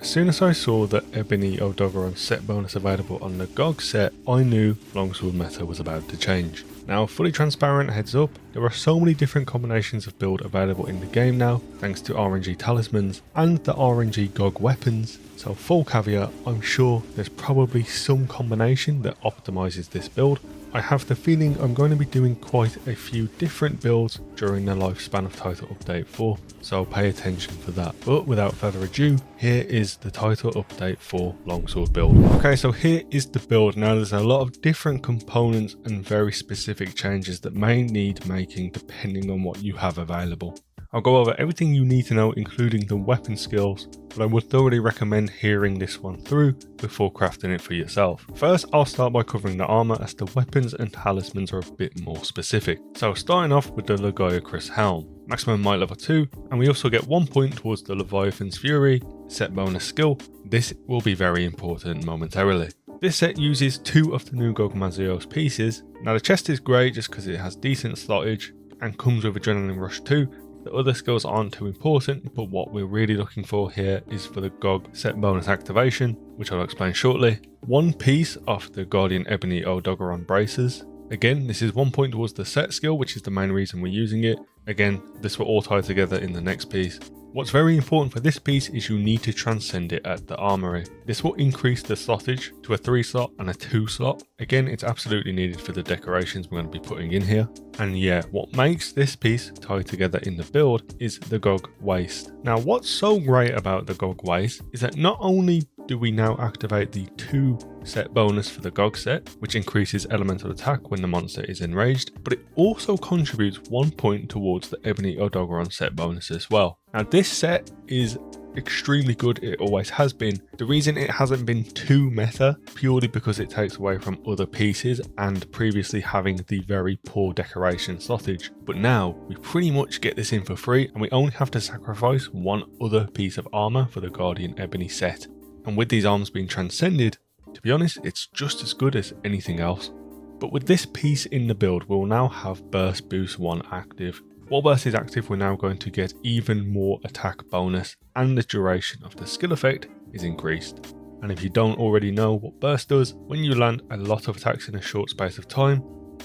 As soon as I saw the Ebony Odogaron set bonus available on the GOG set, I knew longsword meta was about to change. Now, fully transparent heads up, there are so many different combinations of build available in the game now, thanks to RNG talismans and the RNG GOG weapons. So full caveat, I'm sure there's probably some combination that optimizes this build. I have the feeling I'm going to be doing quite a few different builds during the lifespan of Title Update 4, so pay attention for that. But without further ado, here is the Title Update 4 Longsword build. Okay, so here is the build. Now there's a lot of different components and very specific changes that may need making depending on what you have available. I'll go over everything you need to know, including the weapon skills, but I would thoroughly recommend hearing this one through before crafting it for yourself. First, I'll start by covering the armor, as the weapons and talismans are a bit more specific. So starting off with the Lagiacrus helm, maximum might level 2, and we also get 1 point towards the Leviathan's Fury set bonus skill. This will be very important momentarily. This set uses 2 of the new GOG Mazios pieces. Now the chest is great just because it has decent slottage and comes with Adrenaline Rush 2. The other skills aren't too important, but what we're really looking for here is for the GOG set bonus activation, which I'll explain shortly. 1 piece of the Guardian Ebony Odogaron braces. Again, this is 1 point towards the set skill, which is the main reason we're using it. Again, this will all tie together in the next piece. What's very important for this piece is you need to transcend it at the armory. This will increase the slottage to a 3 slot and a 2 slot. Again, it's absolutely needed for the decorations we're going to be putting in here. And yeah, what makes this piece tie together in the build is the GOG waist. Now what's so great about the GOG waist is that not only do we now activate the 2 set bonus for the GOG set, which increases elemental attack when the monster is enraged, but it also contributes 1 point towards the Ebony Odogaron set bonus as well. Now this set is extremely good, it always has been. The reason it hasn't been too meta, purely because it takes away from other pieces and previously having the very poor decoration slottage. But now we pretty much get this in for free, and we only have to sacrifice 1 other piece of armor for the Guardian Ebony set. And with these arms being transcended, to be honest, it's just as good as anything else. But with this piece in the build, we'll now have Burst Boost 1 active. While Burst is active, we're now going to get even more attack bonus, and the duration of the skill effect is increased. And if you don't already know what Burst does, when you land a lot of attacks in a short space of time,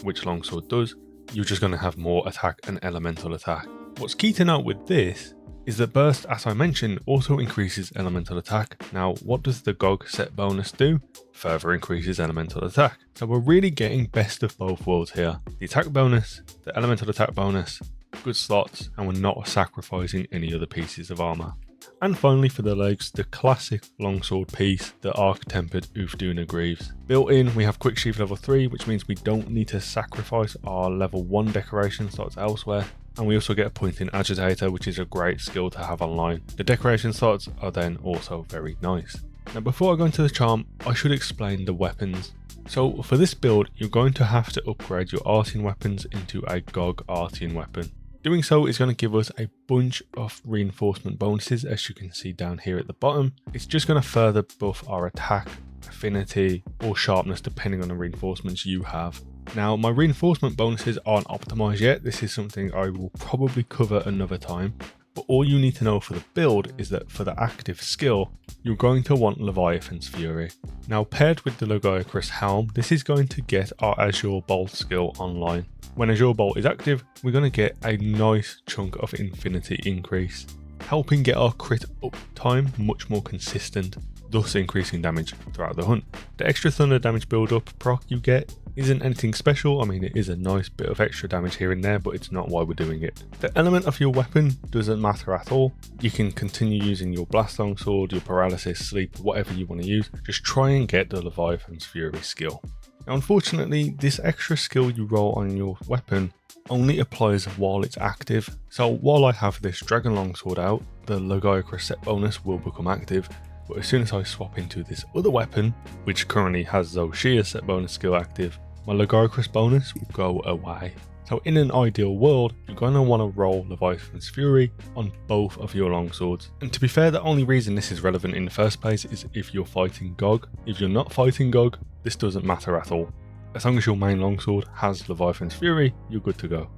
which Longsword does, you're just going to have more attack and elemental attack. What's key to note with this is that Burst, as I mentioned, also increases elemental attack. Now, what does the GOG set bonus do? Further increases elemental attack. So we're really getting best of both worlds here. The attack bonus, the elemental attack bonus, good slots, and we're not sacrificing any other pieces of armor. And finally for the legs, the classic longsword piece, the Arc Tempered Ufduna Greaves. Built in, we have Quick Sheath level 3, which means we don't need to sacrifice our level 1 decoration slots elsewhere. And we also get a point in Agitator, which is a great skill to have online. The decoration slots are then also very nice. Now before I go into the charm, I should explain the weapons. So for this build, you're going to have to upgrade your Artian weapons into a GOG Artian weapon. Doing so is going to give us a bunch of reinforcement bonuses, as you can see down here at the bottom. It's just going to further buff our attack, affinity, or sharpness depending on the reinforcements you have. Now, my reinforcement bonuses aren't optimized yet. This is something I will probably cover another time. But all you need to know for the build is that for the active skill, you're going to want Leviathan's Fury. Now, paired with the Lagiacrus helm, this is going to get our Azure Bolt skill online. When Azure Bolt is active, we're going to get a nice chunk of infinity increase, helping get our crit uptime much more consistent, thus increasing damage throughout the hunt. The extra thunder damage build up proc you get isn't anything special. I mean, it is a nice bit of extra damage here and there, but it's not why we're doing it. The element of your weapon doesn't matter at all. You can continue using your Blast Longsword, your Paralysis, Sleep, whatever you want to use. Just try and get the Leviathan's Fury skill. Now, unfortunately, this extra skill you roll on your weapon only applies while it's active. So while I have this Dragon Longsword out, the Lagiacrus set bonus will become active. But as soon as I swap into this other weapon, which currently has Zoshia's set bonus skill active, my Lagiacrus bonus will go away. So in an ideal world, you're going to want to roll Leviathan's Fury on both of your longswords. And to be fair, the only reason this is relevant in the first place is if you're fighting GOG. If you're not fighting GOG, this doesn't matter at all. As long as your main longsword has Leviathan's Fury, you're good to go.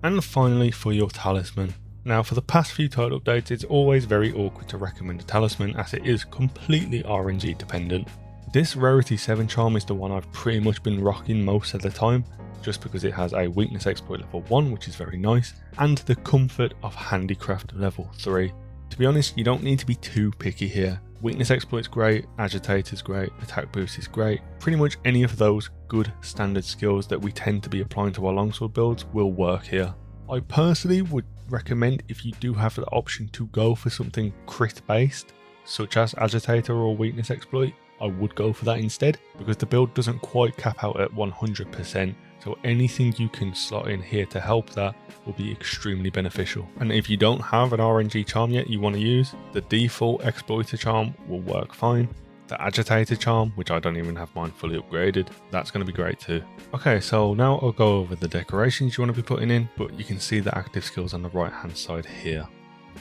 And finally, for your talisman. Now for the past few title updates, it's always very awkward to recommend a talisman as it is completely RNG dependent. This Rarity 7 charm is the one I've pretty much been rocking most of the time, just because it has a weakness exploit level 1, which is very nice, and the comfort of handicraft level 3. To be honest, you don't need to be too picky here. Weakness exploit's great, agitator's great, attack boost is great. Pretty much any of those good standard skills that we tend to be applying to our longsword builds will work here. I personally would recommend, if you do have the option to go for something crit based, such as agitator or weakness exploit, I would go for that instead, because the build doesn't quite cap out at 100%. So anything you can slot in here to help that will be extremely beneficial. And if you don't have an RNG charm yet you want to use, the default exploiter charm will work fine. The agitator charm, which I don't even have mine fully upgraded, that's going to be great too. Okay, so now I'll go over the decorations you want to be putting in, but you can see the active skills on the right hand side here.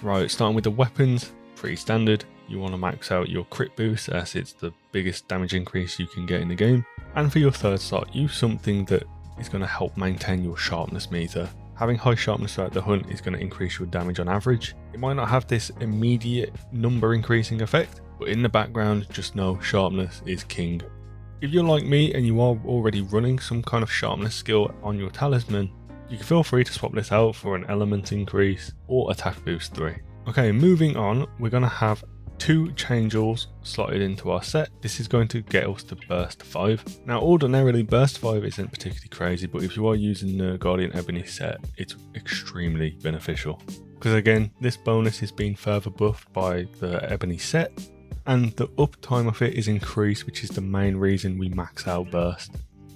Right, starting with the weapons, pretty standard. You want to max out your crit boost as it's the biggest damage increase you can get in the game. And for your third slot, use something that is going to help maintain your sharpness meter. Having high sharpness throughout the hunt is going to increase your damage on average. It might not have this immediate number increasing effect, but in the background, just know sharpness is king. If you're like me and you are already running some kind of sharpness skill on your talisman, you can feel free to swap this out for an element increase or attack boost 3. Okay, moving on, we're going to have 2 changeals slotted into our set. This is going to get us to burst 5. Now ordinarily burst 5 isn't particularly crazy, but if you are using the Guardian Ebony set, it's extremely beneficial. Because again, this bonus is being further buffed by the Ebony set, and the uptime of it is increased, which is the main reason we max out burst.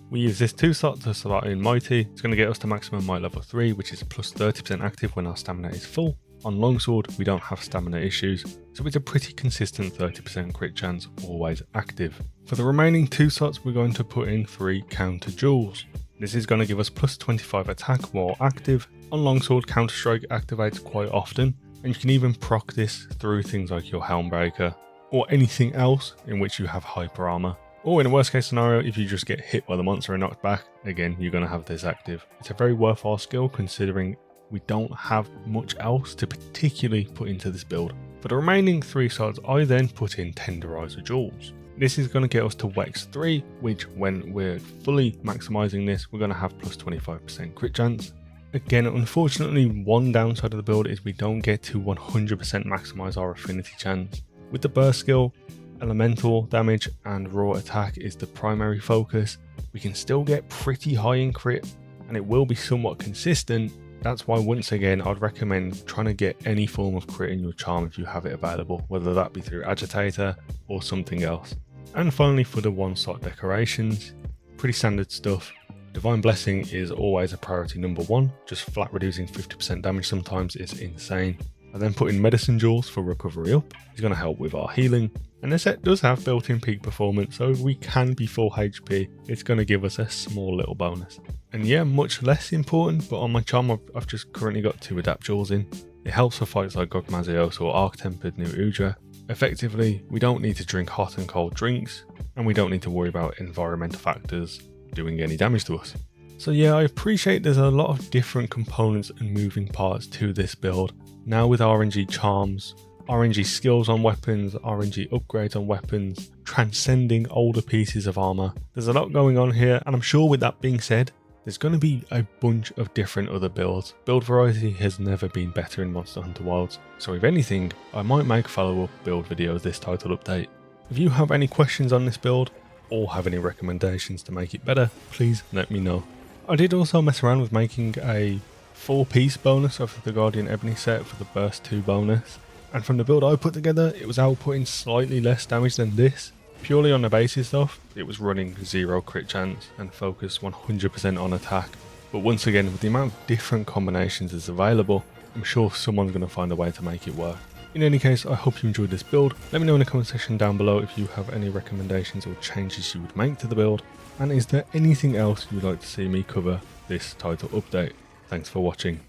We use this 2 slot to slot in Mighty. It's going to get us to maximum might level 3, which is plus 30% active when our stamina is full. On Longsword, we don't have stamina issues, so it's a pretty consistent 30% crit chance, always active. For the remaining 2 slots, we're going to put in 3 counter jewels. This is going to give us plus 25 attack while active. On Longsword, Counter Strike activates quite often, and you can even proc this through things like your Helmbreaker, or anything else in which you have hyper armor. Or in a worst case scenario, if you just get hit by the monster and knocked back, again, you're going to have this active. It's a very worthwhile skill considering we don't have much else to particularly put into this build. For the remaining 3 slots, I then put in Tenderizer Jewels. This is going to get us to Wex 3, which when we're fully maximizing this, we're going to have plus 25% crit chance. Again, unfortunately, one downside of the build is we don't get to 100% maximize our affinity chance. With the burst skill, elemental damage and raw attack is the primary focus. We can still get pretty high in crit, and it will be somewhat consistent. That's why once again I'd recommend trying to get any form of crit in your charm if you have it available, whether that be through agitator or something else. And finally, for the 1 slot decorations, pretty standard stuff. Divine Blessing is always a priority number 1, just flat reducing 50% damage sometimes is insane. I then put in Medicine Jewels for recovery up. It's going to help with our healing. And the set does have built-in peak performance, so if we can be full HP, it's going to give us a small little bonus. And yeah, much less important, but on my charm I've just currently got 2 Adapt Jewels in. It helps for fights like Gogmazios or Arc-Tempered New Udra. Effectively, we don't need to drink hot and cold drinks, and we don't need to worry about environmental factors doing any damage to us. So yeah, I appreciate there's a lot of different components and moving parts to this build. Now with RNG charms, RNG skills on weapons, RNG upgrades on weapons, transcending older pieces of armor. There's a lot going on here, and I'm sure with that being said, there's going to be a bunch of different other builds. Build variety has never been better in Monster Hunter Wilds, so if anything, I might make follow-up build videos this title update. If you have any questions on this build, or have any recommendations to make it better, please let me know. I did also mess around with making a 4-piece bonus of the Guardian Ebony set for the Burst 2 bonus. And from the build I put together, it was outputting slightly less damage than this. Purely on the basis of, it was running 0 crit chance and focus 100% on attack. But once again, with the amount of different combinations that's available, I'm sure someone's going to find a way to make it work. In any case, I hope you enjoyed this build. Let me know in the comment section down below if you have any recommendations or changes you would make to the build. And is there anything else you'd like to see me cover this title update? Thanks for watching.